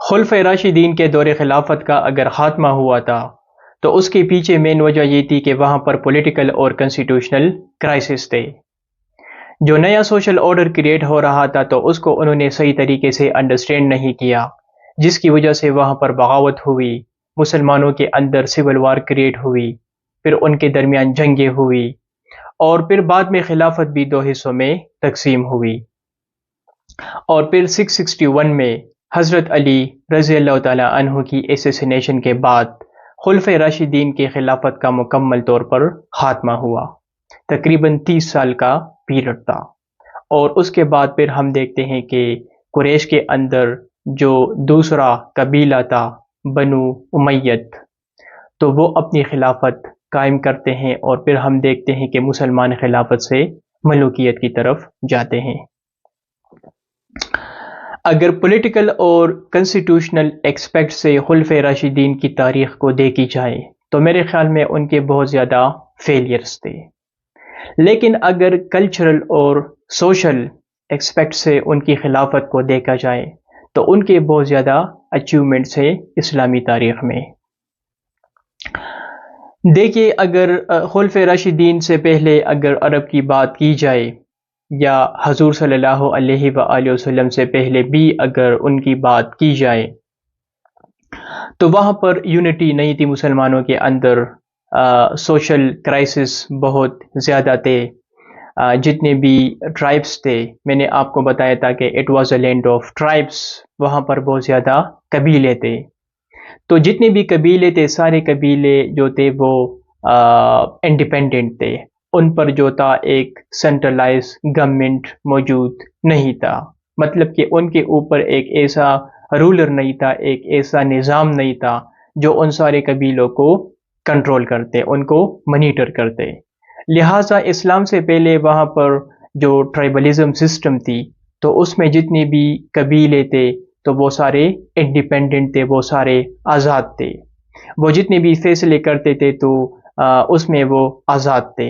خلفۂ راشدین کے دور خلافت کا اگر خاتمہ ہوا تھا تو اس کے پیچھے مین وجہ یہ تھی کہ وہاں پر پولیٹیکل اور کنسٹیٹیوشنل کرائسس تھے۔ جو نیا سوشل آرڈر کریٹ ہو رہا تھا تو اس کو انہوں نے صحیح طریقے سے انڈرسٹینڈ نہیں کیا، جس کی وجہ سے وہاں پر بغاوت ہوئی، مسلمانوں کے اندر سول وار کریٹ ہوئی، پھر ان کے درمیان جنگیں ہوئی، اور پھر بعد میں خلافت بھی دو حصوں میں تقسیم ہوئی، اور پھر 661 میں حضرت علی رضی اللہ تعالیٰ عنہ کی اسیسینیشن کے بعد خلفۂ راشدین کی خلافت کا مکمل طور پر خاتمہ ہوا۔ تقریباً 30 سال کا پیریڈ تھا، اور اس کے بعد پھر ہم دیکھتے ہیں کہ قریش کے اندر جو دوسرا قبیلہ تھا بنو امیت، تو وہ اپنی خلافت قائم کرتے ہیں، اور پھر ہم دیکھتے ہیں کہ مسلمان خلافت سے ملوکیت کی طرف جاتے ہیں۔ اگر پولیٹیکل اور کنسٹیٹیوشنل ایکسپیکٹ سے خلفۂ راشدین کی تاریخ کو دیکھی جائے تو میرے خیال میں ان کے بہت زیادہ فیلئرز تھے، لیکن اگر کلچرل اور سوشل ایکسپیکٹ سے ان کی خلافت کو دیکھا جائے تو ان کے بہت زیادہ اچیومنٹس ہیں اسلامی تاریخ میں۔ دیکھیے، اگر خلفۂ راشدین سے پہلے اگر عرب کی بات کی جائے، یا حضور صلی اللہ علیہ وآلہ وسلم سے پہلے بھی اگر ان کی بات کی جائے، تو وہاں پر یونٹی نہیں تھی مسلمانوں کے اندر، سوشل کرائسس بہت زیادہ تھے، جتنے بھی ٹرائبس تھے، میں نے آپ کو بتایا تھا کہ it was a land of tribes, وہاں پر بہت زیادہ قبیلے تھے، تو جتنے بھی قبیلے تھے سارے قبیلے جو تھے وہ انڈیپینڈنٹ تھے، ان پر جو تھا ایک سینٹرلائز گورنمنٹ موجود نہیں تھا، مطلب کہ ان کے اوپر ایک ایسا رولر نہیں تھا، ایک ایسا نظام نہیں تھا جو ان سارے قبیلوں کو کنٹرول کرتے، ان کو مانیٹر کرتے۔ لہٰذا اسلام سے پہلے وہاں پر جو ٹرائبلزم سسٹم تھی تو اس میں جتنے بھی قبیلے تھے تو وہ سارے انڈیپینڈنٹ تھے، وہ سارے آزاد تھے، وہ جتنے بھی فیصلے کرتے تھے تو اس میں وہ آزاد تھے،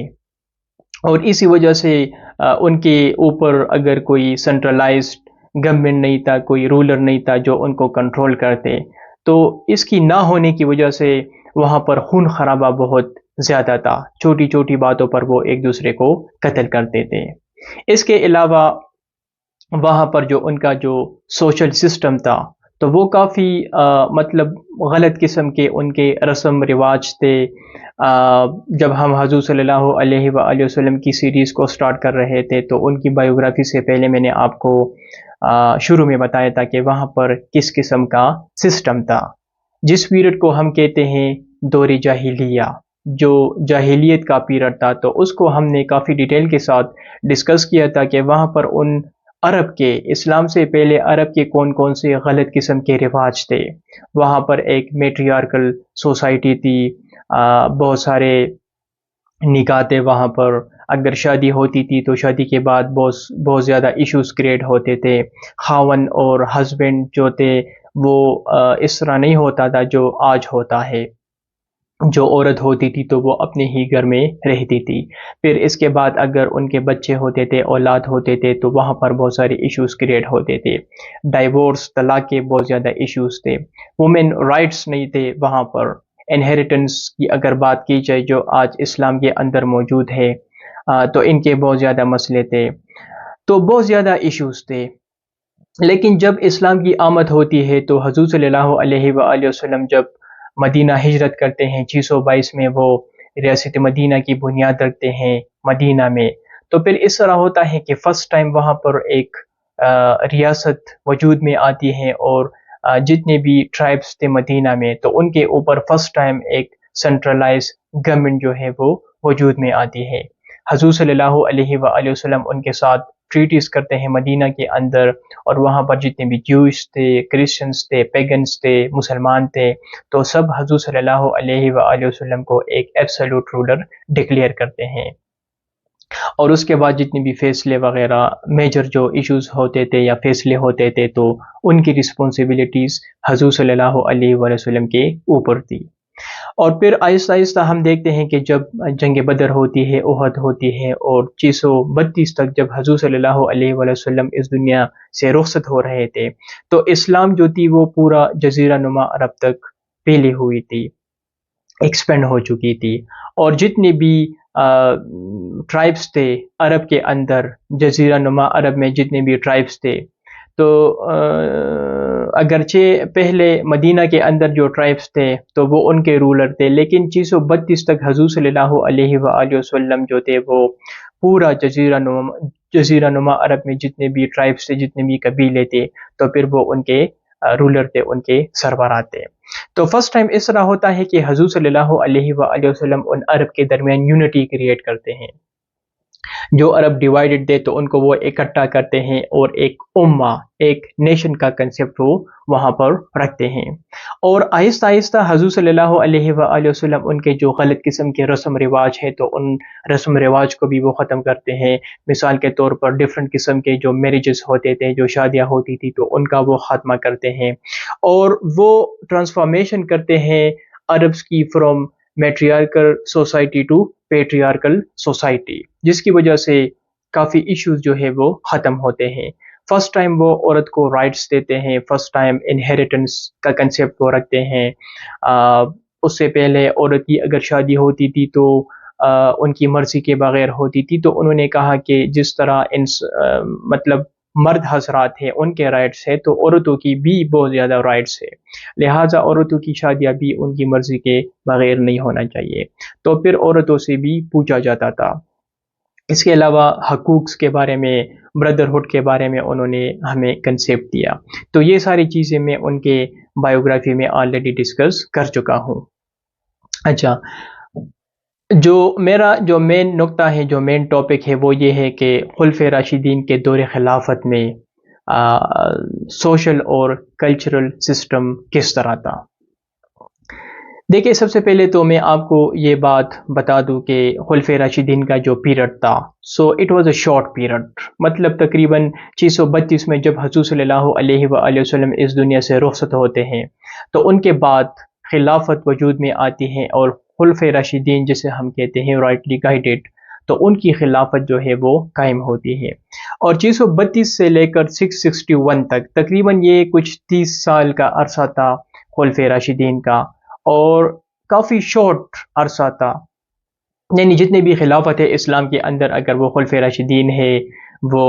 اور اسی وجہ سے ان کے اوپر اگر کوئی سینٹرلائزڈ گورنمنٹ نہیں تھا، کوئی رولر نہیں تھا جو ان کو کنٹرول کرتے، تو اس کی نہ ہونے کی وجہ سے وہاں پر خون خرابہ بہت زیادہ تھا، چھوٹی چھوٹی باتوں پر وہ ایک دوسرے کو قتل کرتے تھے۔ اس کے علاوہ وہاں پر جو ان کا جو سوشل سسٹم تھا تو وہ کافی مطلب غلط قسم کے ان کے رسم رواج تھے۔ جب ہم حضور صلی اللہ علیہ وآلہ وسلم کی سیریز کو سٹارٹ کر رہے تھے تو ان کی بائیوگرافی سے پہلے میں نے آپ کو شروع میں بتایا تھا کہ وہاں پر کس قسم کا سسٹم تھا، جس پیریڈ کو ہم کہتے ہیں دور جاہلیہ، جو جاہلیت کا پیریڈ تھا، تو اس کو ہم نے کافی ڈیٹیل کے ساتھ ڈسکس کیا تھا کہ وہاں پر ان عرب کے، اسلام سے پہلے عرب کے کون کون سے غلط قسم کے رواج تھے۔ وہاں پر ایک میٹریارکل سوسائٹی تھی، بہت سارے نکاح تھے، وہاں پر اگر شادی ہوتی تھی تو شادی کے بعد بہت زیادہ ایشوز کریٹ ہوتے تھے، خاون اور ہسبینڈ جو تھے وہ اس طرح نہیں ہوتا تھا جو آج ہوتا ہے، جو عورت ہوتی تھی تو وہ اپنے ہی گھر میں رہتی تھی، پھر اس کے بعد اگر ان کے بچے ہوتے تھے، اولاد ہوتے تھے، تو وہاں پر بہت سارے ایشوز کریٹ ہوتے تھے، ڈائیورس، طلاق کے بہت زیادہ ایشوز تھے، وومن رائٹس نہیں تھے وہاں پر، انہیریٹنس کی اگر بات کی جائے جو آج اسلام کے اندر موجود ہے تو ان کے بہت زیادہ مسئلے تھے، تو بہت زیادہ ایشوز تھے۔ لیکن جب اسلام کی آمد ہوتی ہے تو حضور صلی اللہ علیہ وآلہ وسلم جب مدینہ ہجرت کرتے ہیں 622 میں، وہ ریاست مدینہ کی بنیاد رکھتے ہیں مدینہ میں، تو پھر اس طرح ہوتا ہے کہ فرسٹ ٹائم وہاں پر ایک ریاست وجود میں آتی ہے، اور جتنے بھی ٹرائبس تھے مدینہ میں تو ان کے اوپر فرسٹ ٹائم ایک سینٹرلائز گورنمنٹ جو ہے وہ وجود میں آتی ہے۔ حضور صلی اللہ علیہ وآلہ وسلم ان کے ساتھ ٹریٹیز کرتے ہیں مدینہ کے اندر، اور وہاں پر جتنے بھی جوئش تھے، کرسچنز تھے، پیگنز تھے، مسلمان تھے، تو سب حضور صلی اللہ علیہ وآلہ وسلم کو ایک ایبسولوٹ رولر ڈکلیئر کرتے ہیں، اور اس کے بعد جتنے بھی فیصلے وغیرہ میجر جو ایشوز ہوتے تھے یا فیصلے ہوتے تھے تو ان کی رسپانسبلٹیز حضور صلی اللہ علیہ وآلہ وسلم کے اوپر تھی۔ اور پھر آہستہ آہستہ ہم دیکھتے ہیں کہ جب جنگ بدر ہوتی ہے، احد ہوتی ہے، اور 632 تک جب حضور صلی اللہ علیہ وآلہ وسلم اس دنیا سے رخصت ہو رہے تھے، تو اسلام جو تھی وہ پورا جزیرہ نما عرب تک پھیلی ہوئی تھی، ایکسپینڈ ہو چکی تھی، اور جتنے بھی ٹرائبس تھے عرب کے اندر، جزیرہ نما عرب میں جتنے بھی ٹرائبس تھے، تو اگرچہ پہلے مدینہ کے اندر جو ٹرائبس تھے تو وہ ان کے رولر تھے، لیکن 632 تک حضور صلی اللہ علیہ وآلہ وسلم جو تھے وہ پورا جزیرہ نما عرب میں جتنے بھی ٹرائبس تھے، جتنے بھی قبیلے تھے، تو پھر وہ ان کے رولر تھے، ان کے سربراہ تھے۔ تو فرسٹ ٹائم اس طرح ہوتا ہے کہ حضور صلی اللہ علیہ وآلہ وسلم ان عرب کے درمیان یونٹی کریٹ کرتے ہیں۔ جو عرب ڈیوائیڈڈ تھے تو ان کو وہ اکٹھا کرتے ہیں اور ایک امہ، ایک نیشن کا کنسیپٹ وہ وہاں پر رکھتے ہیں، اور آہستہ آہستہ حضور صلی اللہ علیہ وآلہ وسلم ان کے جو غلط قسم کے رسم رواج ہیں تو ان رسم رواج کو بھی وہ ختم کرتے ہیں۔ مثال کے طور پر ڈفرینٹ قسم کے جو میریجز ہوتے تھے، جو شادیاں ہوتی تھی، تو ان کا وہ خاتمہ کرتے ہیں، اور وہ ٹرانسفارمیشن کرتے ہیں عربس کی from matriarchal society to patriarchal society, جس کی وجہ سے کافی ایشوز جو ہے وہ ختم ہوتے ہیں۔ فرسٹ ٹائم وہ عورت کو رائٹس دیتے ہیں، فرسٹ ٹائم انہیریٹنس کا کنسیپٹ وہ رکھتے ہیں۔ اس سے پہلے عورت کی اگر شادی ہوتی تھی تو ان کی مرضی کے بغیر ہوتی تھی، تو انہوں نے کہا کہ جس طرح مطلب مرد حضرات ہیں ان کے رائٹس ہے، تو عورتوں کی بھی بہت زیادہ رائٹس ہے، لہٰذا عورتوں کی شادیاں بھی ان کی مرضی کے بغیر نہیں ہونا چاہیے، تو پھر عورتوں سے بھی پوچھا جاتا تھا۔ اس کے علاوہ حقوق کے بارے میں، بردرہڈ کے بارے میں انہوں نے ہمیں کنسیپٹ دیا، تو یہ ساری چیزیں میں ان کے بایوگرافی میں آلریڈی ڈسکس کر چکا ہوں۔ اچھا، جو مین نقطہ ہے، جو مین ٹاپک ہے، وہ یہ ہے کہ خلفائے راشدین کے دور خلافت میں سوشل اور کلچرل سسٹم کس طرح تھا۔ دیکھیں، سب سے پہلے تو میں آپ کو یہ بات بتا دوں کہ خلفائے راشدین کا جو پیریڈ تھا، so it was a short period, مطلب تقریباً 632 میں جب حضور صلی اللہ علیہ وآلہ وسلم اس دنیا سے رخصت ہوتے ہیں تو ان کے بعد خلافت وجود میں آتی ہے، اور خلفائے راشدین جسے ہم کہتے ہیں رائٹلی گائیڈڈ، تو ان کی خلافت جو ہے وہ قائم ہوتی ہے، اور 632 سے لے کر 661 تک تقریباً یہ کچھ 30 سال کا عرصہ تھا خلفائے راشدین کا، اور کافی شارٹ عرصہ تھا، یعنی جتنے بھی خلافت ہے اسلام کے اندر، اگر وہ خلفائے راشدین ہے، وہ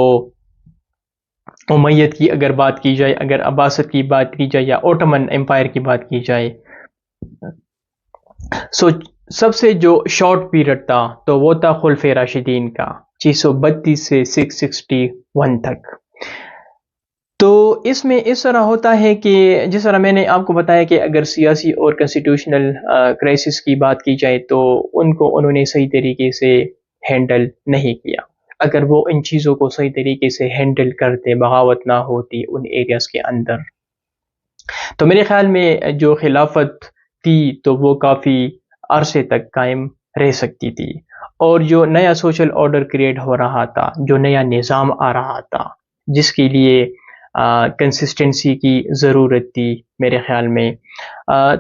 امیت کی اگر بات کی جائے، اگر عباسد کی بات کی جائے، یا اوٹمن امپائر کی بات کی جائے، سو سب سے جو شارٹ پیریڈ تھا تو وہ تھا خلفائے راشدین کا، 632 سے 661 تک۔ تو اس میں اس طرح ہوتا ہے کہ جس طرح میں نے آپ کو بتایا کہ اگر سیاسی اور کنسٹیٹیوشنل کرائسس کی بات کی جائے تو ان کو انہوں نے صحیح طریقے سے ہینڈل نہیں کیا۔ اگر وہ ان چیزوں کو صحیح طریقے سے ہینڈل کرتے، بغاوت نہ ہوتی ان ایریاز کے اندر، تو میرے خیال میں جو خلافت تھی تو وہ کافی عرصے تک قائم رہ سکتی تھی، اور جو نیا سوشل آرڈر کریٹ ہو رہا تھا، جو نیا نظام آ رہا تھا، جس کے لیے کنسسٹنسی کی ضرورت تھی میرے خیال میں،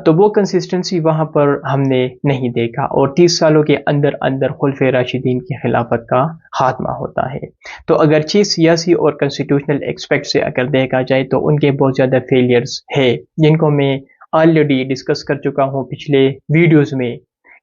تو وہ کنسسٹنسی وہاں پر ہم نے نہیں دیکھا، اور 30 سالوں کے اندر اندر خلفائے راشدین کی خلافت کا خاتمہ ہوتا ہے۔ تو اگرچہ سیاسی اور کنسٹیٹیوشنل ایکسپیکٹ سے اگر دیکھا جائے تو ان کے بہت زیادہ فیلیئرز ہے، جن کو میں آلریڈی ڈسکس کر چکا ہوں پچھلے ویڈیوز میں،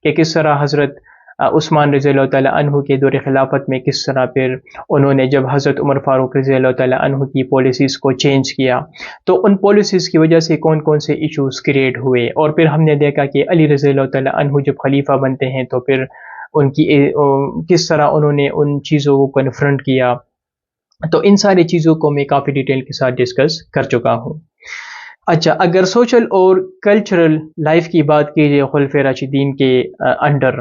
کہ کس طرح حضرت عثمان رضی اللہ تعالیٰ عنہ کے دور خلافت میں کس طرح پھر انہوں نے جب حضرت عمر فاروق رضی اللہ تعالیٰ عنہ کی پالیسیز کو چینج کیا تو ان پالیسیز کی وجہ سے کون کون سے ایشوز کریٹ ہوئے، اور پھر ہم نے دیکھا کہ علی رضی اللہ تعالیٰ عنہ جب خلیفہ بنتے ہیں تو پھر ان کی کس طرح انہوں نے ان چیزوں کو کنفرنٹ کیا، تو ان ساری چیزوں کو میں کافی ڈیٹیل کے ساتھ ڈسکس کر چکا ہوں۔ اچھا، اگر سوشل اور کلچرل لائف کی بات کی جائے خلفائے راشدین کے انڈر،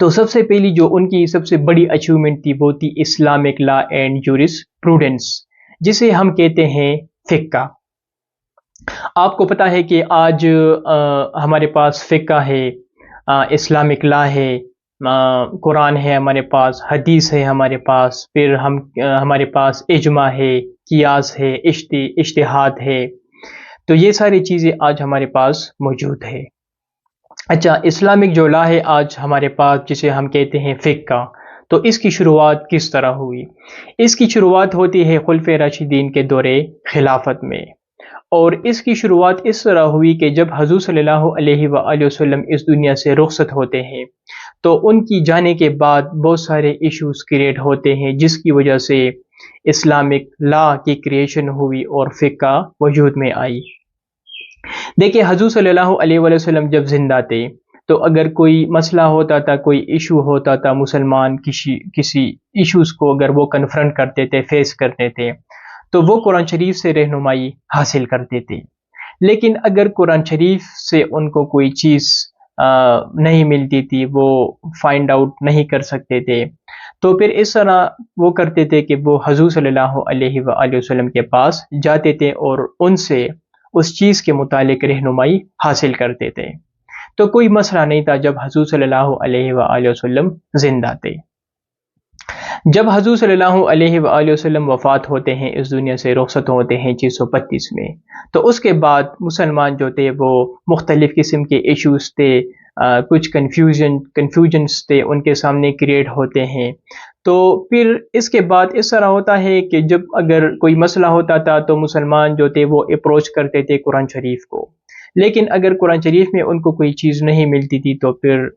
تو سب سے پہلی جو ان کی سب سے بڑی اچیومنٹ تھی وہ تھی اسلامک لا اینڈ جورس پروڈنس، جسے ہم کہتے ہیں فقہ۔ آپ کو پتا ہے کہ آج ہمارے پاس فقہ ہے، اسلامک لا ہے، قرآن ہے ہمارے پاس، حدیث ہے ہمارے پاس، پھر ہمارے پاس اجماع ہے، قیاس ہے، اجتہاد ہے، تو یہ ساری چیزیں آج ہمارے پاس موجود ہے۔ اچھا، اسلامک جو لا ہے آج ہمارے پاس جسے ہم کہتے ہیں فقہ، تو اس کی شروعات کس طرح ہوئی؟ اس کی شروعات ہوتی ہے خلفۂ راشدین کے دور خلافت میں، اور اس کی شروعات اس طرح ہوئی کہ جب حضور صلی اللہ علیہ وآلہ وسلم اس دنیا سے رخصت ہوتے ہیں تو ان کی جانے کے بعد بہت سارے ایشوز کریٹ ہوتے ہیں، جس کی وجہ سے اسلامک لا کی کریشن ہوئی اور فقہ وجود میں آئی۔ دیکھیں، حضور صلی اللہ علیہ وآلہ وسلم جب زندہ تھے تو اگر کوئی مسئلہ ہوتا تھا، کوئی ایشو ہوتا تھا، مسلمان کسی ایشوز کو اگر وہ کنفرنٹ کرتے تھے، فیس کرتے تھے، تو وہ قرآن شریف سے رہنمائی حاصل کرتے تھے۔ لیکن اگر قرآن شریف سے ان کو کوئی چیز نہیں ملتی تھی، وہ فائنڈ آؤٹ نہیں کر سکتے تھے، تو پھر اس طرح وہ کرتے تھے کہ وہ حضور صلی اللہ علیہ وآلہ وسلم کے پاس جاتے تھے اور ان سے اس چیز کے متعلق رہنمائی حاصل کرتے تھے۔ تو کوئی مسئلہ نہیں تھا جب حضور صلی اللہ علیہ وآلہ وسلم زندہ تھے۔ جب حضور صلی اللہ علیہ وآلہ وسلم وفات ہوتے ہیں، اس دنیا سے رخصت ہوتے ہیں 632 میں، تو اس کے بعد مسلمان جو تھے وہ مختلف قسم کے ایشوز تھے، کچھ کنفیوژنس تھے ان کے سامنے کریٹ ہوتے ہیں۔ تو پھر اس کے بعد اس طرح ہوتا ہے کہ جب اگر کوئی مسئلہ ہوتا تھا تو مسلمان جو تھے وہ اپروچ کرتے تھے قرآن شریف کو، لیکن اگر قرآن شریف میں ان کو کوئی چیز نہیں ملتی تھی تو پھر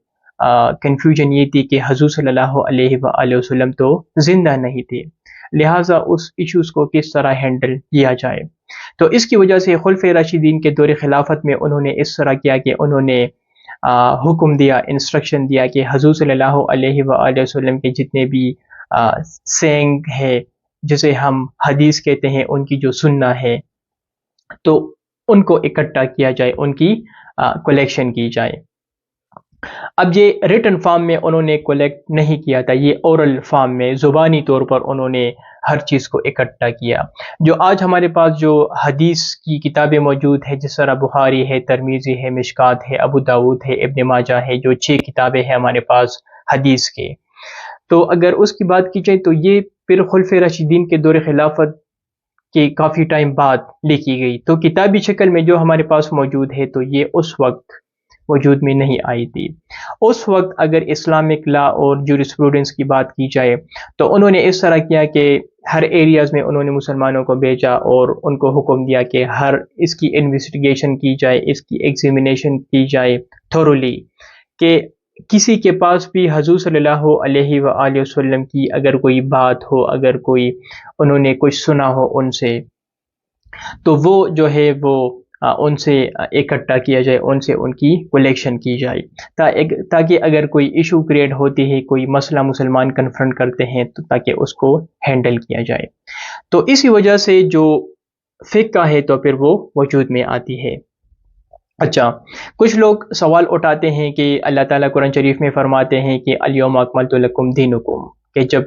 کنفیوژن یہ تھی کہ حضور صلی اللہ علیہ وآلہ وسلم تو زندہ نہیں تھے، لہٰذا اس ایشوز کو کس طرح ہینڈل کیا جائے۔ تو اس کی وجہ سے خلفۂ راشدین کے دور خلافت میں انہوں نے اس طرح کیا کہ انہوں نے حکم دیا، انسٹرکشن دیا کہ حضور صلی اللہ علیہ وآلہ وسلم کے جتنے بھی سینگ ہے، جسے ہم حدیث کہتے ہیں، ان کی جو سنہ ہے، تو ان کو اکٹھا کیا جائے، ان کی کلیکشن کی جائے۔ اب یہ ریٹن فارم میں انہوں نے کلیکٹ نہیں کیا تھا، یہ اورل فارم میں زبانی طور پر انہوں نے ہر چیز کو اکٹھا کیا۔ جو آج ہمارے پاس جو حدیث کی کتابیں موجود ہیں، جس طرح بخاری ہے، ترمذی ہے، مشکات ہے، ابو داود ہے، ابن ماجہ ہے، جو 6 کتابیں ہیں ہمارے پاس حدیث کے، تو اگر اس کی بات کی جائے تو یہ پھر خلفۂ راشدین کے دور خلافت کے کافی ٹائم بعد لکھی گئی، تو کتابی شکل میں جو ہمارے پاس موجود ہے تو یہ اس وقت وجود میں نہیں آئی تھی۔ اس وقت اگر اسلامک لا اور جورسپروڈنس کی بات کی جائے تو انہوں نے اس طرح کیا کہ ہر ایریاز میں انہوں نے مسلمانوں کو بھیجا اور ان کو حکم دیا کہ اس کی انویسٹیگیشن کی جائے، اس کی ایگزامینیشن کی جائے تھورولی، کہ کسی کے پاس بھی حضور صلی اللہ علیہ وآلہ وسلم کی اگر کوئی بات ہو، اگر کوئی انہوں نے کچھ سنا ہو ان سے، تو وہ جو ہے وہ ان سے اکٹھا کیا جائے، ان سے ان کی کلیکشن کی جائے، تاکہ اگر کوئی ایشو کریٹ ہوتی ہے، کوئی مسئلہ مسلمان کنفرنٹ کرتے ہیں، تو تاکہ اس کو ہینڈل کیا جائے۔ تو اسی وجہ سے جو فقہ ہے تو پھر وہ وجود میں آتی ہے۔ اچھا، کچھ لوگ سوال اٹھاتے ہیں کہ اللہ تعالیٰ قرآن شریف میں فرماتے ہیں کہ الیوم اکملت لکم دینکم، کہ جب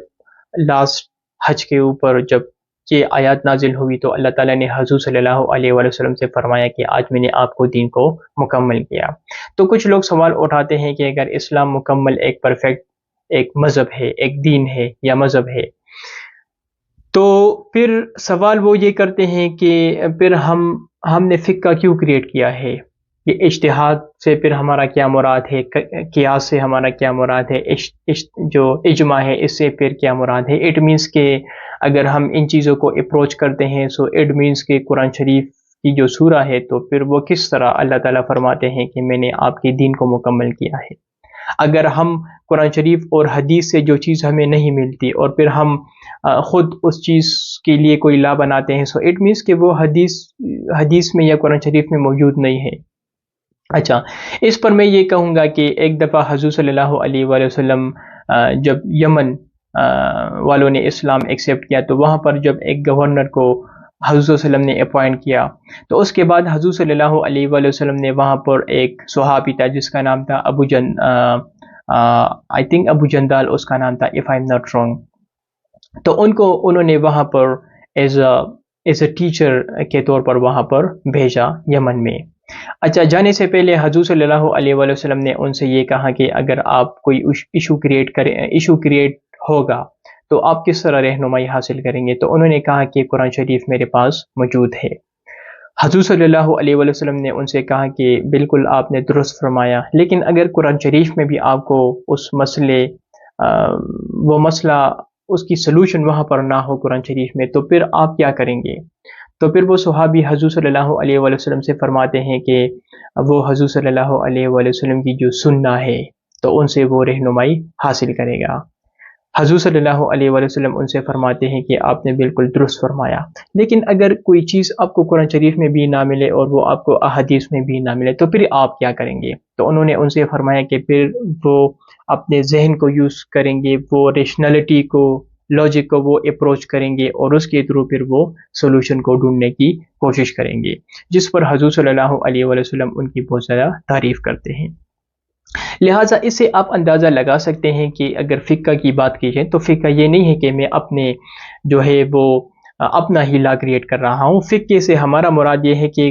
لاسٹ حج کے اوپر جب یہ آیات نازل ہوئی تو اللہ تعالیٰ نے حضور صلی اللہ علیہ وآلہ وسلم سے فرمایا کہ آج میں نے آپ کو دین کو مکمل کیا۔ تو کچھ لوگ سوال اٹھاتے ہیں کہ اگر اسلام مکمل ایک پرفیکٹ ایک مذہب ہے، ایک دین ہے یا مذہب ہے، تو پھر سوال وہ یہ کرتے ہیں کہ پھر ہم نے فقہ کیوں کریٹ کیا ہے؟ یہ اجتہاد سے پھر ہمارا کیا مراد ہے؟ قیاس سے ہمارا کیا مراد ہے؟ جو اجماع ہے اس سے پھر کیا مراد ہے؟ اٹ مینس کہ اگر ہم ان چیزوں کو اپروچ کرتے ہیں سو اٹ مینس کہ قرآن شریف کی جو سورہ ہے تو پھر وہ کس طرح اللہ تعالیٰ فرماتے ہیں کہ میں نے آپ کے دین کو مکمل کیا ہے؟ اگر ہم قرآن شریف اور حدیث سے جو چیز ہمیں نہیں ملتی اور پھر ہم خود اس چیز کے لیے کوئی لا بناتے ہیں، سو اٹ مینس کہ وہ حدیث میں یا قرآن شریف میں موجود نہیں ہے۔ اچھا، اس پر میں یہ کہوں گا کہ ایک دفعہ حضور صلی اللہ علیہ وآلہ وسلم جب یمن والوں نے اسلام ایکسیپٹ کیا تو وہاں پر جب ایک گورنر کو حضور صلی اللہ علیہ وسلم نے اپوائنٹ کیا، تو اس کے بعد حضور صلی اللہ علیہ وآلہ وسلم نے وہاں پر ایک صحابی تھا جس کا نام تھا آئی تھنک ابو جندال اس کا نام تھا، if I am not wrong, تو انہوں نے وہاں پر ایز اے ٹیچر کے طور پر وہاں پر بھیجا یمن میں۔ اچھا، جانے سے پہلے حضور صلی اللہ علیہ وآلہ وسلم نے ان سے یہ کہا کہ اگر آپ کوئی ایشو کریٹ ہوگا تو آپ کس طرح رہنمائی حاصل کریں گے؟ تو انہوں نے کہا کہ قرآن شریف میرے پاس موجود ہے۔ حضور صلی اللہ علیہ وآلہ وسلم نے ان سے کہا کہ بالکل آپ نے درست فرمایا، لیکن اگر قرآن شریف میں بھی آپ کو اس وہ مسئلہ اس کی سلوشن وہاں پر نہ ہو قرآن شریف میں، تو پھر آپ کیا کریں گے؟ تو پھر وہ صحابی حضور صلی اللہ علیہ وآلہ وسلم سے فرماتے ہیں کہ وہ حضور صلی اللہ علیہ وآلہ وسلم کی جو سنہ ہے تو ان سے وہ رہنمائی حاصل کرے گا۔ حضور صلی اللہ علیہ وآلہ وسلم ان سے فرماتے ہیں کہ آپ نے بالکل درست فرمایا، لیکن اگر کوئی چیز آپ کو قرآن شریف میں بھی نہ ملے اور وہ آپ کو احادیث میں بھی نہ ملے تو پھر آپ کیا کریں گے؟ تو انہوں نے ان سے فرمایا کہ پھر وہ اپنے ذہن کو یوز کریں گے، وہ ریشنلٹی کو، لاجک کو وہ اپروچ کریں گے اور اس کے تھرو پھر وہ سولوشن کو ڈھونڈنے کی کوشش کریں گے، جس پر حضور صلی اللہ علیہ وآلہ وسلم ان کی بہت زیادہ تعریف کرتے ہیں۔ لہٰذا اس سے آپ اندازہ لگا سکتے ہیں کہ اگر فقہ کی بات کی جائے تو فقہ یہ نہیں ہے کہ میں اپنے جو ہے وہ اپنا ہی لا کریٹ کر رہا ہوں۔ فقہ سے ہمارا مراد یہ ہے کہ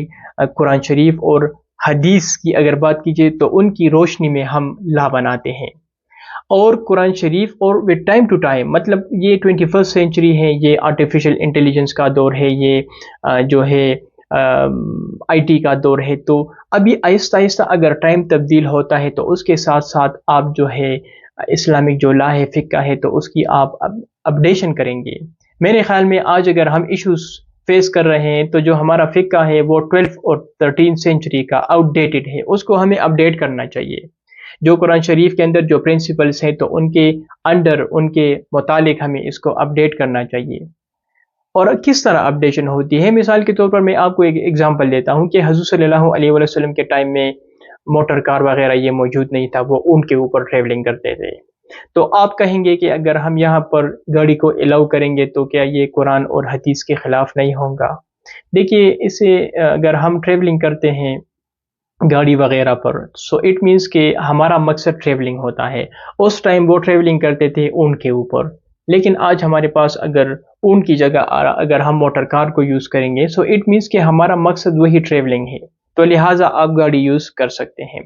قرآن شریف اور حدیث کی اگر بات کیجیے تو ان کی روشنی میں ہم لا بناتے ہیں، اور قرآن شریف اور ود ٹائم ٹو ٹائم، مطلب یہ 21 سینچری ہے، یہ آرٹیفیشل انٹیلیجنس کا دور ہے، یہ جو ہے آئی ٹی کا دور ہے، تو ابھی آہستہ آہستہ اگر ٹائم تبدیل ہوتا ہے تو اس کے ساتھ ساتھ آپ جو ہے اسلامک جو لا ہے، فقہ ہے، تو اس کی آپ اپڈیشن کریں گے۔ میرے خیال میں آج اگر ہم ایشوز فیس کر رہے ہیں تو جو ہمارا فقہ ہے وہ 12 اور 13 سینچری کا آؤٹ ڈیٹڈ ہے، اس کو ہمیں اپڈیٹ کرنا چاہیے۔ جو قرآن شریف کے اندر جو پرنسپلز ہیں تو ان کے انڈر، ان کے متعلق ہمیں اس کو اپڈیٹ کرنا چاہیے۔ اور کس طرح اپڈیشن ہوتی ہے؟ مثال کے طور پر میں آپ کو ایک ایگزامپل دیتا ہوں کہ حضور صلی اللہ علیہ وآلہ وسلم کے ٹائم میں موٹر کار وغیرہ یہ موجود نہیں تھا، وہ اونٹ کے اوپر ٹریولنگ کرتے تھے۔ تو آپ کہیں گے کہ اگر ہم یہاں پر گاڑی کو الاؤ کریں گے تو کیا یہ قرآن اور حدیث کے خلاف نہیں ہوگا؟ دیکھیے، اسے اگر ہم ٹریولنگ کرتے ہیں گاڑی وغیرہ پر، سو اٹ مینس کہ ہمارا مقصد ٹریولنگ ہوتا ہے۔ اس ٹائم وہ ٹریولنگ کرتے تھے اونٹ کے اوپر، لیکن آج ہمارے پاس اگر اونٹ کی جگہ اگر ہم موٹر کار کو یوز کریں گے، سو اٹ مینس کہ ہمارا مقصد وہی ٹریولنگ ہے، تو لہٰذا آپ گاڑی یوز کر سکتے ہیں۔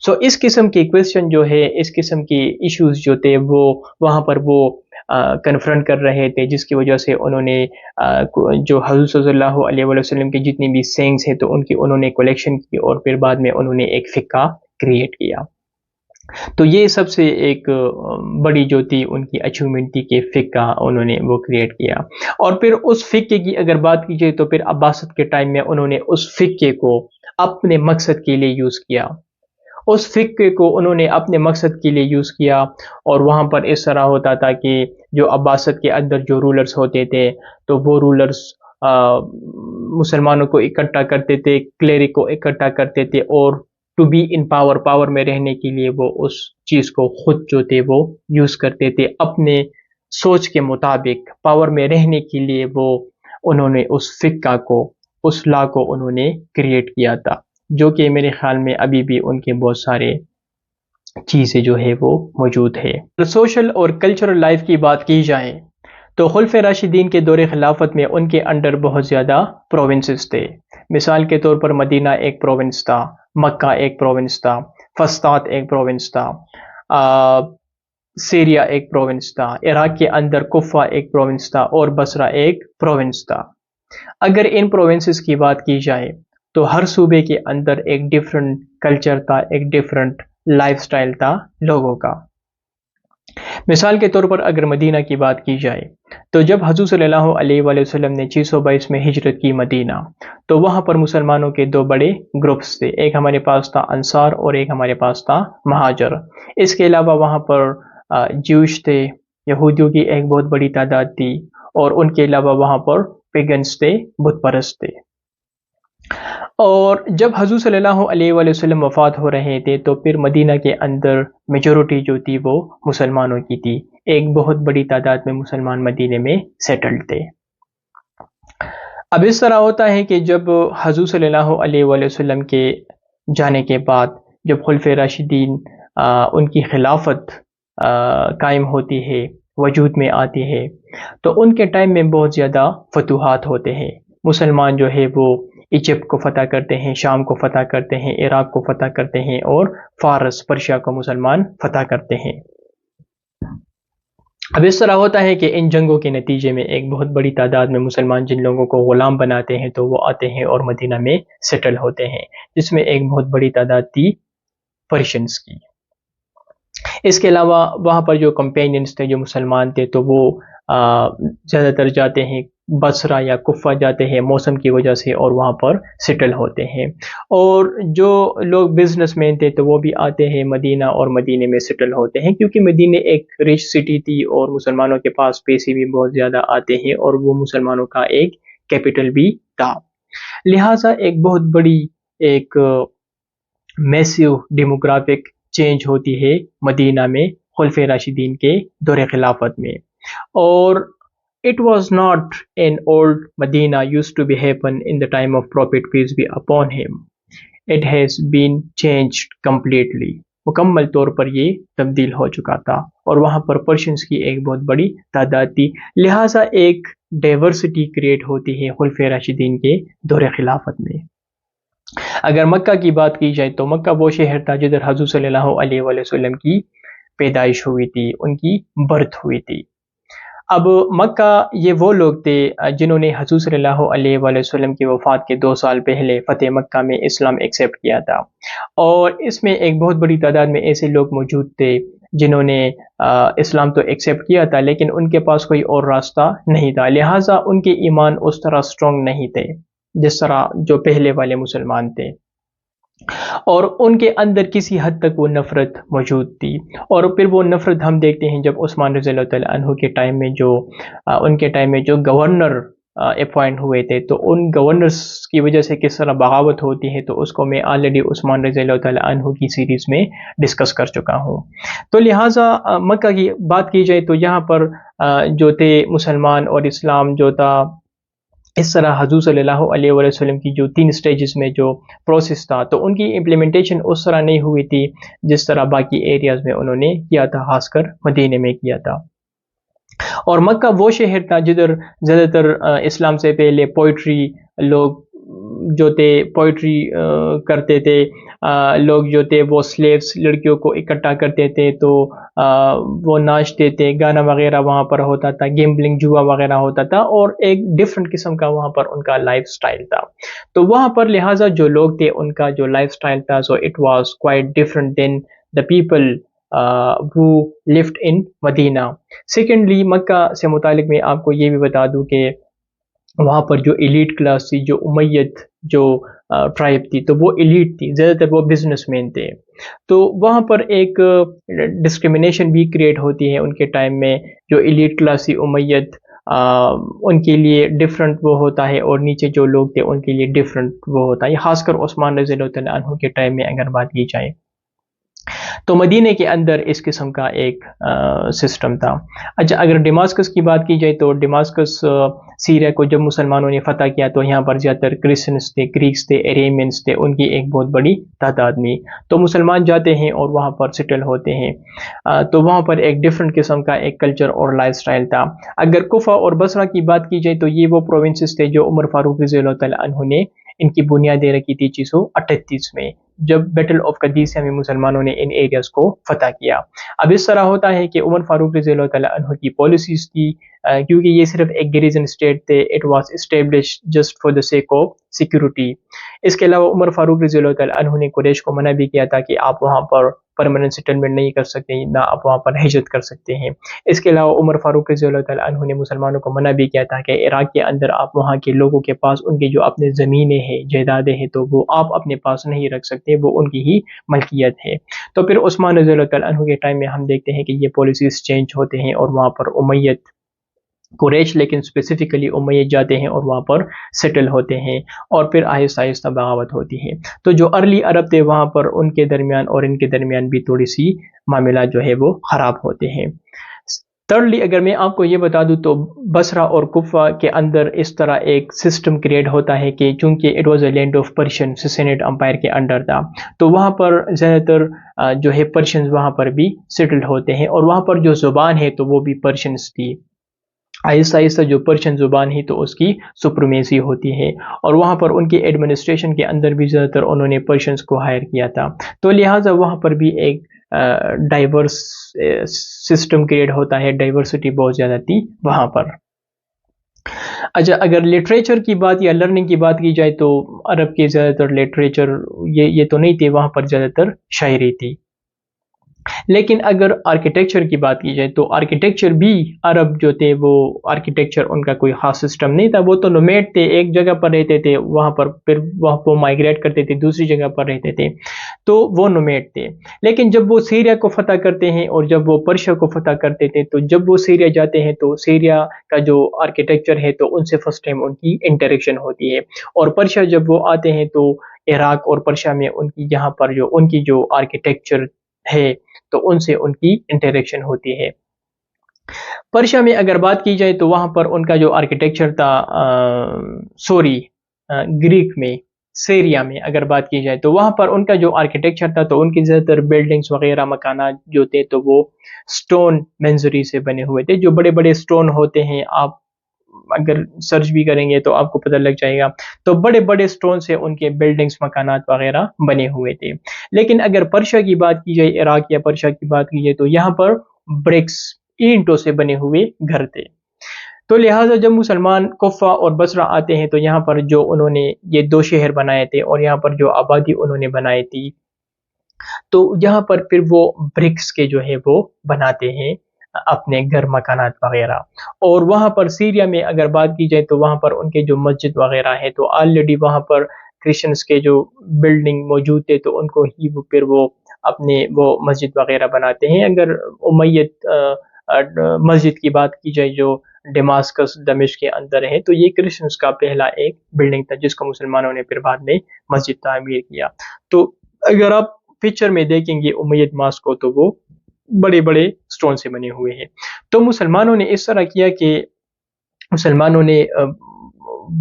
سو اس قسم کی کویسچن جو ہے، اس قسم کی ایشوز جو تھے وہ وہاں پر وہ کنفرنٹ کر رہے تھے، جس کی وجہ سے انہوں نے جو حضور صلی اللہ علیہ وآلہ وسلم کی جتنی بھی سینگز ہیں تو ان کی انہوں نے کلیکشن کی اور پھر بعد میں انہوں نے ایک فقہ کریٹ کیا۔ تو یہ سب سے ایک بڑی جو تھی ان کی اچیومنٹ تھی کہ فقہ انہوں نے وہ کریٹ کیا۔ اور پھر اس فقہ کی اگر بات کی جائے تو پھر عباسط کے ٹائم میں انہوں نے اس فقہ کو اپنے مقصد کے لیے یوز کیا، اس فقہ کو انہوں نے اپنے مقصد کے لیے یوز کیا، اور وہاں پر اس طرح ہوتا تھا کہ جو عباسط کے اندر جو رولرز ہوتے تھے تو وہ رولرز مسلمانوں کو اکٹھا کرتے تھے، کلیرک کو اکٹھا کرتے تھے، اور ٹو بی ان پاور میں رہنے کے لیے وہ اس چیز کو خود جو تھے وہ یوز کرتے تھے، اپنے سوچ کے مطابق پاور میں رہنے کے لیے وہ انہوں نے اس فقہ کو، اس لا کو انہوں نے کریٹ کیا تھا، جو کہ میرے خیال میں ابھی بھی ان کے بہت سارے چیزیں جو ہے وہ موجود ہے۔ سوشل اور کلچرل لائف کی بات کی جائے تو خلفائے راشدین کے دور خلافت میں ان کے انڈر بہت زیادہ پروونسز تھے۔ مثال کے طور پر مدینہ ایک پروونس تھا، مکہ ایک پروونس تھا، فسطاط ایک پروونس تھا، سیریا ایک پروونس تھا، عراق کے اندر کوفہ ایک پروونس تھا، اور بصرہ ایک پروونس تھا۔ اگر ان پروونسز کی بات کی جائے تو ہر صوبے کے اندر ایک ڈیفرنٹ کلچر تھا، ایک ڈیفرنٹ لائف سٹائل تھا لوگوں کا۔ مثال کے طور پر اگر مدینہ کی بات کی جائے تو جب حضور صلی اللہ علیہ وآلہ وسلم نے 622 میں ہجرت کی مدینہ، تو وہاں پر مسلمانوں کے دو بڑے گروپس تھے، ایک ہمارے پاس تھا انصار اور ایک ہمارے پاس تھا مہاجر۔ اس کے علاوہ وہاں پر جیوش تھے، یہودیوں کی ایک بہت بڑی تعداد تھی، اور ان کے علاوہ وہاں پر پیگنس تھے، بت پرست تھے۔ اور جب حضور صلی اللہ علیہ وآلہ وسلم وفات ہو رہے تھے تو پھر مدینہ کے اندر میجورٹی جو تھی وہ مسلمانوں کی تھی، ایک بہت بڑی تعداد میں مسلمان مدینہ میں سیٹلڈ تھے۔ اب اس طرح ہوتا ہے کہ جب حضور صلی اللہ علیہ وآلہ وسلم کے جانے کے بعد جب خلفائے راشدین ان کی خلافت قائم ہوتی ہے، وجود میں آتی ہے، تو ان کے ٹائم میں بہت زیادہ فتوحات ہوتے ہیں۔ مسلمان جو ہے وہ ایجپٹ کو فتح کرتے ہیں، شام کو فتح کرتے ہیں، عراق کو فتح کرتے ہیں، اور فارس، پرشیا کو مسلمان فتح کرتے ہیں۔ اب اس طرح ہوتا ہے کہ ان جنگوں کے نتیجے میں ایک بہت بڑی تعداد میں مسلمان جن لوگوں کو غلام بناتے ہیں تو وہ آتے ہیں اور مدینہ میں سیٹل ہوتے ہیں، جس میں ایک بہت بڑی تعداد تھی پرشینس کی۔ اس کے علاوہ وہاں پر جو کمپینینز تھے جو مسلمان تھے تو وہ زیادہ تر جاتے ہیں بصرہ یا کوفہ جاتے ہیں موسم کی وجہ سے اور وہاں پر سیٹل ہوتے ہیں، اور جو لوگ بزنس مین تھے تو وہ بھی آتے ہیں مدینہ اور مدینے میں سیٹل ہوتے ہیں، کیونکہ مدینہ ایک رچ سٹی تھی اور مسلمانوں کے پاس پیسے بھی بہت زیادہ آتے ہیں اور وہ مسلمانوں کا ایک کیپٹل بھی تھا، لہٰذا ایک بہت بڑی ایک میسیو ڈیموگرافک چینج ہوتی ہے مدینہ میں خلفۂ راشدین کے دور خلافت میں، اور it was not an old Medina used to be happen in the time of Prophet peace be upon him. It has been changed completely. مکمل طور پر یہ تبدیل ہو چکا تھا اور وہاں پر پرشینس کی ایک بہت بڑی تعداد تھی، لہٰذا ایک ڈائیورسٹی کریٹ ہوتی ہے خلفۂ راشدین کے دور خلافت میں۔ اگر مکہ کی بات کی جائے تو مکہ وہ شہر تھا جدھر حضور صلی اللہ علیہ وآلہ وسلم کی پیدائش ہوئی تھی، ان کی برتھ ہوئی تھی۔ اب مکہ یہ وہ لوگ تھے جنہوں نے حضور صلی اللہ علیہ وآلہ وسلم کی وفات کے 2 سال پہلے فتح مکہ میں اسلام ایکسیپٹ کیا تھا، اور اس میں ایک بہت بڑی تعداد میں ایسے لوگ موجود تھے جنہوں نے اسلام تو ایکسیپٹ کیا تھا لیکن ان کے پاس کوئی اور راستہ نہیں تھا، لہٰذا ان کے ایمان اس طرح اسٹرانگ نہیں تھے جس طرح جو پہلے والے مسلمان تھے، اور ان کے اندر کسی حد تک وہ نفرت موجود تھی، اور پھر وہ نفرت ہم دیکھتے ہیں جب عثمان رضی اللہ تعالیٰ عنہ کے ٹائم میں ان کے ٹائم میں جو گورنر اپوائنٹ ہوئے تھے تو ان گورنرز کی وجہ سے کس طرح بغاوت ہوتی ہے تو اس کو میں آلریڈی عثمان رضی اللہ تعالیٰ عنہ کی سیریز میں ڈسکس کر چکا ہوں۔ تو لہٰذا مکہ کی بات کی جائے تو یہاں پر جو تھے مسلمان اور اسلام جو تھا، اس طرح حضور صلی اللہ علیہ وآلہ وسلم کی جو 3 سٹیجز میں جو پروسیس تھا تو ان کی امپلیمنٹیشن اس طرح نہیں ہوئی تھی جس طرح باقی ایریاز میں انہوں نے کیا تھا، خاص کر مدینے میں کیا تھا۔ اور مکہ وہ شہر تھا جدھر زیادہ تر اسلام سے پہلے پوئٹری لوگ جو تھے پوئٹری کرتے تھے، لوگ جو تھے وہ سلیوز لڑکیوں کو اکٹھا کرتے تھے تو وہ ناچتے تھے، گانا وغیرہ وہاں پر ہوتا تھا، گیمبلنگ جوا وغیرہ ہوتا تھا، اور ایک ڈفرینٹ قسم کا وہاں پر ان کا لائف سٹائل تھا، تو وہاں پر لہٰذا جو لوگ تھے ان کا جو لائف سٹائل تھا so it was quite different than the people who lived in Medina. Secondly Mecca سے متعلق میں آپ کو یہ بھی بتا دوں کہ وہاں پر جو ایلیٹ کلاس تھی، جو امیت جو ٹرائب تھی تو وہ ایلیٹ تھی، زیادہ تر وہ بزنس مین تھے، تو وہاں پر ایک ڈسکریمنیشن بھی کریٹ ہوتی ہے ان کے ٹائم میں، جو ایلیٹ کلاس تھی امیت ان کے لیے ڈفرینٹ وہ ہوتا ہے اور نیچے جو لوگ تھے ان کے لیے ڈفرینٹ وہ ہوتا ہے، خاص کر عثمان رضی اللہ تعالیٰ عنہ کے ٹائم میں اگر بات کی جائے تو مدینے کے اندر اس قسم کا ایک سسٹم تھا۔ اچھا، اگر ڈیماسکس کی بات کی جائے تو ڈیماسکس سیریا کو جب مسلمانوں نے فتح کیا تو یہاں پر زیادہ تر کرسچنس تھے، گریکس تھے، اریمینس تھے، ان کی ایک بہت بڑی تعداد میں، تو مسلمان جاتے ہیں اور وہاں پر سیٹل ہوتے ہیں، تو وہاں پر ایک ڈفرینٹ قسم کا ایک کلچر اور لائف سٹائل تھا۔ اگر کوفہ اور بصرہ کی بات کی جائے تو یہ وہ پروونسز تھے جو عمر فاروق رضی اللہ تعالیٰ عنہ نے ان کی بنیادیں رکھی تھی 638 میں، جب بیٹل آف قادسیہ میں مسلمانوں نے ان ایریاز کو فتح کیا۔ اب اس طرح ہوتا ہے کہ عمر فاروق رضی اللہ تعالیٰ عنہ کی پالیسیز تھی، کیونکہ یہ صرف ایک گریزن اسٹیٹ تھے، it was establish just for the sake of security. اس کے علاوہ عمر فاروق رضی اللہ تعالیٰ عنہ نے قریش کو منع بھی کیا تھا کہ آپ وہاں پر پرماننٹ سیٹلمنٹ نہیں کر سکتے، نہ آپ وہاں پر ہجرت کر سکتے ہیں۔ اس کے علاوہ عمر فاروق رضی اللہ تعالیٰ عنہ نے مسلمانوں کو منع بھی کیا تھا کہ عراق کے اندر آپ وہاں کے لوگوں کے پاس ان کے جو اپنے زمینیں ہیں، جائیدادیں ہیں، تو وہ آپ اپنے پاس نہیں رکھ سکتے، وہ ان کی ہی ملکیت ہے۔ تو پھر عثمان رضی اللہ تعالیٰ عنہ کے ٹائم میں ہم دیکھتے ہیں کہ یہ پالیسیز چینج ہوتے ہیں اور وہاں پر امیت قریش لیکن اسپیسیفکلی امیت جاتے ہیں اور وہاں پر سیٹل ہوتے ہیں، اور پھر آہستہ آہستہ بغاوت ہوتی ہے۔ تو جو ارلی عرب تھے وہاں پر ان کے درمیان اور ان کے درمیان بھی تھوڑی سی معاملات جو ہے وہ خراب ہوتے ہیں۔ تھرڈلی اگر میں آپ کو یہ بتا دوں تو بصرہ اور کوفہ کے اندر اس طرح ایک سسٹم کریٹ ہوتا ہے کہ چونکہ it was a land of Persian, Sassanid empire کے انڈر تھا، تو وہاں پر زیادہ تر جو ہے پرشینز وہاں پر بھی سیٹلڈ ہوتے ہیں، اور وہاں پر جو زبان ہے تو وہ بھی پرشینز تھی، آہستہ آہستہ جو پرشین زبان ہی تو اس کی سپرمیسی ہوتی ہے، اور وہاں پر ان کی ایڈمنسٹریشن کے اندر بھی زیادہ تر انہوں نے پرشینس کو ہائر کیا تھا، تو لہٰذا وہاں پر بھی ایک ڈائیورس سسٹم کریٹ ہوتا ہے، ڈائیورسٹی بہت زیادہ تھی وہاں پر۔ اچھا، اگر لٹریچر کی بات یا لرننگ کی بات کی جائے تو عرب کے زیادہ تر لٹریچر یہ تو نہیں تھے، وہاں پر زیادہ تر شاعری تھی۔ لیکن اگر آرکیٹیکچر کی بات کی جائے تو آرکیٹیکچر بھی عرب جو تھے وہ آرکیٹیکچر ان کا کوئی خاص سسٹم نہیں تھا، وہ تو نومیڈ تھے، ایک جگہ پر رہتے تھے، وہاں پر پھر وہ مائگریٹ کرتے تھے، دوسری جگہ پر رہتے تھے، تو وہ نومیڈ تھے۔ لیکن جب وہ سیریا کو فتح کرتے ہیں اور جب وہ پرشیا کو فتح کرتے تھے، تو جب وہ سیریا جاتے ہیں تو سیریا کا جو آرکیٹیکچر ہے تو ان سے فرسٹ ٹائم ان کی انٹریکشن ہوتی ہے، اور پرشیا جب وہ آتے ہیں تو عراق اور پرشیا میں ان کی یہاں پر جو ان کی جو آرکیٹیکچر ہے تو ان سے ان کی انٹریکشن ہوتی ہے۔ پرشیا میں اگر بات کی جائے تو وہاں پر ان کا جو آرکیٹیکچر تھا، گریک میں سیریا میں اگر بات کی جائے تو وہاں پر ان کا جو آرکیٹیکچر تھا تو ان کی زیادہ تر بلڈنگز وغیرہ مکانات جو تھے تو وہ سٹون منظری سے بنے ہوئے تھے، جو بڑے بڑے سٹون ہوتے ہیں، آپ اگر سرچ بھی کریں گے تو آپ کو پتہ لگ جائے گا، تو بڑے بڑے سٹون سے ان کے بلڈنگز مکانات وغیرہ بنے ہوئے تھے۔ لیکن اگر پرشیا کی بات کی جائے، عراق یا پرشیا کی بات کی جائے تو یہاں پر برکس اینٹوں سے بنے ہوئے گھر تھے، تو لہٰذا جب مسلمان کوفہ اور بصرہ آتے ہیں تو یہاں پر جو انہوں نے یہ دو شہر بنائے تھے اور یہاں پر جو آبادی انہوں نے بنائی تھی، تو یہاں پر پھر وہ برکس کے جو ہے وہ بناتے ہیں اپنے گھر مکانات وغیرہ۔ اور وہاں پر سیریا میں اگر بات کی جائے تو وہاں پر ان کے جو مسجد وغیرہ ہے تو آلریڈی وہاں پر کرسچنس کے جو بلڈنگ موجود تھے تو ان کو ہی پھر وہ اپنے وہ مسجد وغیرہ بناتے ہیں۔ اگر امیت مسجد کی بات کی جائے جو ڈیماسکس دمشق کے اندر ہے تو یہ کرسچنس کا پہلا ایک بلڈنگ تھا جس کو مسلمانوں نے پھر بعد میں مسجد تعمیر کیا۔ تو اگر آپ پکچر میں دیکھیں گے امیت ماسک کو تو وہ بڑے بڑے سٹون سے بنے ہوئے ہیں۔ تو مسلمانوں نے اس طرح کیا کہ مسلمانوں نے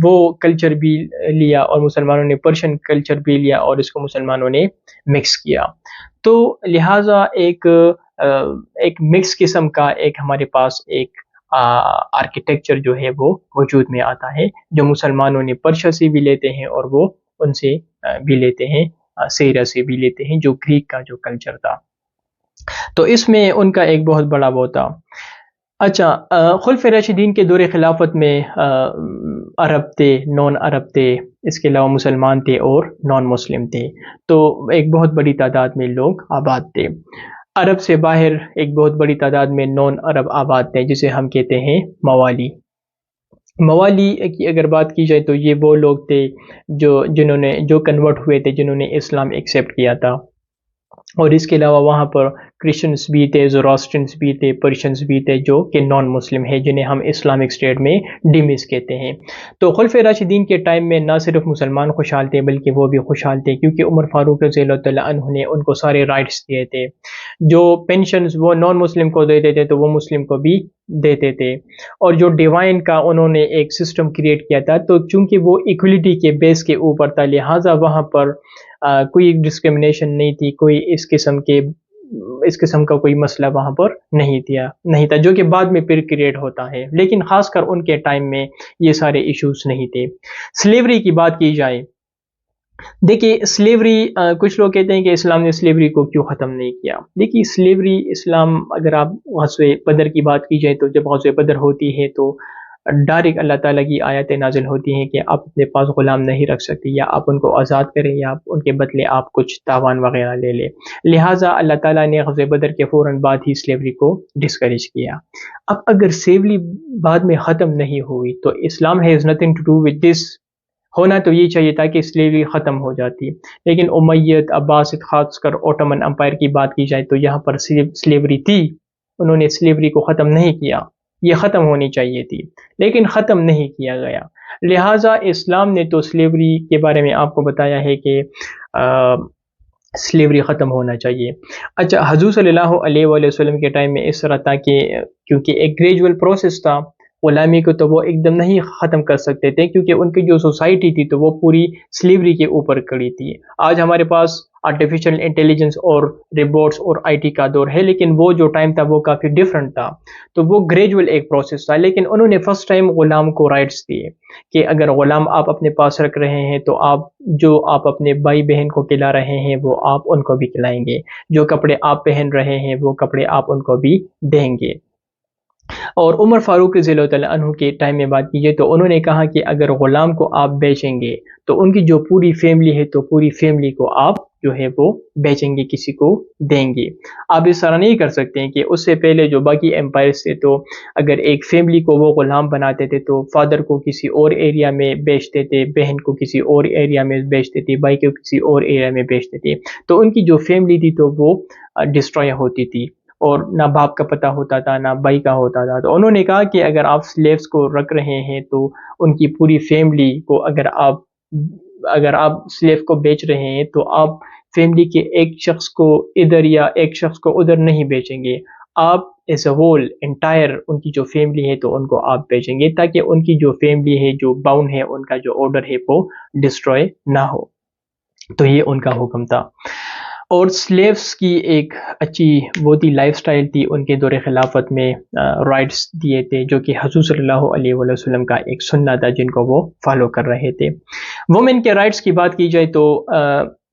وہ کلچر بھی لیا اور مسلمانوں نے پرشین کلچر بھی لیا اور اس کو مسلمانوں نے مکس کیا، تو لہٰذا ایک مکس قسم کا ایک ہمارے پاس ایک آرکیٹیکچر جو ہے وہ وجود میں آتا ہے، جو مسلمانوں نے پرشیا سے بھی لیتے ہیں اور وہ ان سے بھی لیتے ہیں، سیریا سے بھی لیتے ہیں جو گریک کا جو کلچر تھا، تو اس میں ان کا ایک بہت بڑا وہ تھا۔ اچھا، خلفائے راشدین کے دور خلافت میں عرب تھے، نان عرب تھے، اس کے علاوہ مسلمان تھے اور نان مسلم تھے، تو ایک بہت بڑی تعداد میں لوگ آباد تھے۔ عرب سے باہر ایک بہت بڑی تعداد میں نان عرب آباد تھے جسے ہم کہتے ہیں موالی۔ موالی کی اگر بات کی جائے تو یہ وہ لوگ تھے جو کنورٹ ہوئے تھے، جنہوں نے اسلام ایکسیپٹ کیا تھا، اور اس کے علاوہ وہاں پر کرسچنس بھی تھے، زوراسٹرنس بھی تھے، پرشینس بھی تھے جو کہ نان مسلم ہیں، جنہیں ہم اسلامک اسٹیٹ میں ڈیمس کہتے ہیں۔ تو خلفائے راشدین کے ٹائم میں نہ صرف مسلمان خوشحال تھے بلکہ وہ بھی خوشحال تھے، کیونکہ عمر فاروق رضی اللہ تعالیٰ عنہ نے ان کو سارے رائٹس دیے تھے، جو پینشنز وہ نان مسلم کو دیتے تھے تو وہ مسلم کو بھی دیتے تھے، اور جو ڈیوائن کا انہوں نے ایک سسٹم کریٹ کیا تھا، تو چونکہ وہ ایکولیٹی کے بیس کے اوپر تھا لہٰذا وہاں پر کوئی ڈسکرمنیشن نہیں تھی، کوئی اس قسم کا کوئی مسئلہ وہاں پر نہیں تھا جو کہ بعد میں پھر کریٹ ہوتا ہے، لیکن خاص کر ان کے ٹائم میں یہ سارے ایشوز نہیں تھے۔ سلیوری کی بات کی جائے، دیکھیے سلیوری، کچھ لوگ کہتے ہیں کہ اسلام نے سلیوری کو کیوں ختم نہیں کیا۔ دیکھیے سلیوری اسلام، اگر آپ غزوہ بدر کی بات کی جائے تو جب غزوہ بدر ہوتی ہے تو ڈائریکٹ اللہ تعالیٰ کی آیتیں نازل ہوتی ہیں کہ آپ اپنے پاس غلام نہیں رکھ سکتے، یا آپ ان کو آزاد کریں یا آپ ان کے بدلے آپ کچھ تاوان وغیرہ لے لیں، لہٰذا اللہ تعالیٰ نے غزوہ بدر کے فوراً بعد ہی سلیوری کو ڈسکریج کیا۔ اب اگر سلیوری بعد میں ختم نہیں ہوئی تو Islam has nothing to do with this, ہونا تو یہ چاہیے تھا کہ سلیوری ختم ہو جاتی، لیکن امیت، عباسد، خاص کر اوٹمن امپائر کی بات کی جائے تو یہاں پر سلیوری تھی، انہوں نے سلیوری کو ختم نہیں کیا، یہ ختم ہونی چاہیے تھی لیکن ختم نہیں کیا گیا، لہٰذا اسلام نے تو سلیوری کے بارے میں آپ کو بتایا ہے کہ سلیوری ختم ہونا چاہیے۔ اچھا، حضور صلی اللہ علیہ وآلہ وسلم کے ٹائم میں اس طرح تھا کہ کیونکہ ایک گریجول پروسیس تھا، غلامی کو تو وہ ایک دم نہیں ختم کر سکتے تھے، کیونکہ ان کی جو سوسائٹی تھی تو وہ پوری سلیوری کے اوپر کڑی تھی۔ آج ہمارے پاس آرٹیفیشل انٹیلیجنس اور روبوٹس اور آئی ٹی کا دور ہے، لیکن وہ جو ٹائم تھا وہ کافی ڈفرینٹ تھا، تو وہ گریجول ایک پروسیس تھا۔ لیکن انہوں نے فرسٹ ٹائم غلام کو رائٹس دیے کہ اگر غلام آپ اپنے پاس رکھ رہے ہیں تو آپ اپنے بھائی بہن کو کھلا رہے ہیں وہ آپ ان کو بھی کھلائیں گے، جو کپڑے آپ پہن رہے ہیں وہ کپڑے آپ ان کو بھی دیں گے۔ اور عمر فاروق رضی اللہ تعالیٰ عنہ کے ٹائم میں بات کیجیے تو انہوں نے کہا کہ اگر غلام کو آپ بیچیں گے تو ان کی جو پوری فیملی ہے تو پوری فیملی کو آپ جو ہے وہ بیچیں گے، کسی کو دیں گے۔ آپ اس طرح نہیں کر سکتے ہیں کہ اس سے پہلے جو باقی ایمپائرس تھے تو اگر ایک فیملی کو وہ غلام بناتے تھے تو فادر کو کسی اور ایریا میں بیچتے تھے، بہن کو کسی اور ایریا میں بیچتے تھے، بھائی کو کسی اور ایریا میں بیچتے تھے، تو ان کی جو فیملی تھی تو وہ ڈسٹروائے ہوتی تھی، اور نہ باپ کا پتہ ہوتا تھا نہ بھائی کا ہوتا تھا۔ تو انہوں نے کہا کہ اگر آپ سلیوز کو رکھ رہے ہیں تو ان کی پوری فیملی کو اگر آپ سلیو کو بیچ رہے ہیں تو آپ فیملی کے ایک شخص کو ادھر یا ایک شخص کو ادھر نہیں بیچیں گے، آپ ایز اے ہول انٹائر ان کی جو فیملی ہے تو ان کو آپ بیچیں گے، تاکہ ان کی جو فیملی ہے، جو باؤنڈ ہے، ان کا جو آرڈر ہے وہ ڈسٹروائے نہ ہو۔ تو یہ ان کا حکم تھا۔ اور سلیوز کی ایک اچھی بہت ہی لائف سٹائل تھی، ان کے دور خلافت میں رائٹس دیے تھے جو کہ حضور صلی اللہ علیہ وسلم کا ایک سنت تھا جن کو وہ فالو کر رہے تھے۔ وومن کے رائٹس کی بات کی جائے تو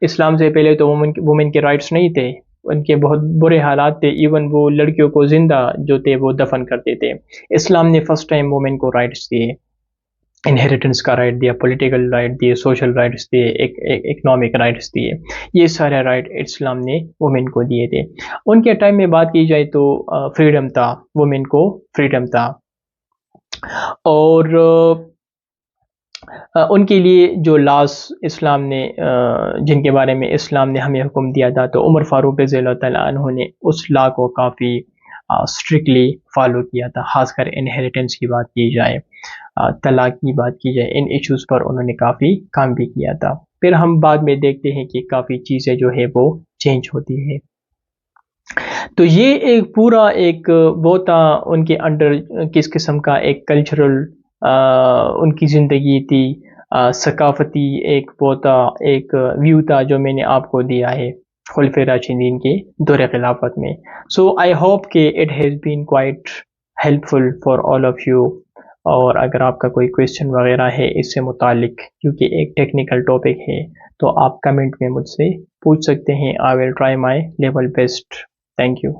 اسلام سے پہلے تو وومن کے رائٹس نہیں تھے، ان کے بہت برے حالات تھے، ایون وہ لڑکیوں کو زندہ جو تھے وہ دفن کرتے تھے۔ اسلام نے فرسٹ ٹائم وومن کو رائٹس دیے، انہیریٹنس کا رائٹ دیا، پولیٹیکل رائٹ دیے، سوشل رائٹس دیے، اکنامک رائٹس دیے، یہ سارے رائٹ اسلام نے وومن کو دیے تھے۔ ان کے ٹائم میں بات کی جائے تو فریڈم تھا، وومن کو فریڈم تھا، اور ان کے لیے جو لاس اسلام نے جن کے بارے میں اسلام نے ہمیں حکم دیا تھا، تو عمر فاروق رضی اللہ تعالیٰ عنہ نے اس لا کو کافی اسٹرکٹلی فالو کیا تھا، خاص کر انہیریٹنس کی بات کی جائے، طلاق کی بات کی جائے، ان ایشوز پر انہوں نے کافی کام بھی کیا تھا۔ پھر ہم بعد میں دیکھتے ہیں کہ کافی چیزیں جو ہے وہ چینج ہوتی ہے۔ تو یہ ایک پورا ایک وہ تھا ان کے انڈر کس قسم کا ایک کلچرل ان کی زندگی تھی، ثقافتی ایک وہ تھا، ایک ویو تھا جو میں نے آپ کو دیا ہے خلفائے راشدین کے دور خلافت میں۔ سو آئی ہوپ کہ it has been quite helpful for all of you, اور اگر آپ کا کوئی کویسچن وغیرہ ہے اس سے متعلق، کیونکہ ایک ٹیکنیکل ٹاپک ہے، تو آپ کمنٹ میں مجھ سے پوچھ سکتے ہیں۔ I will try my level best. Thank you.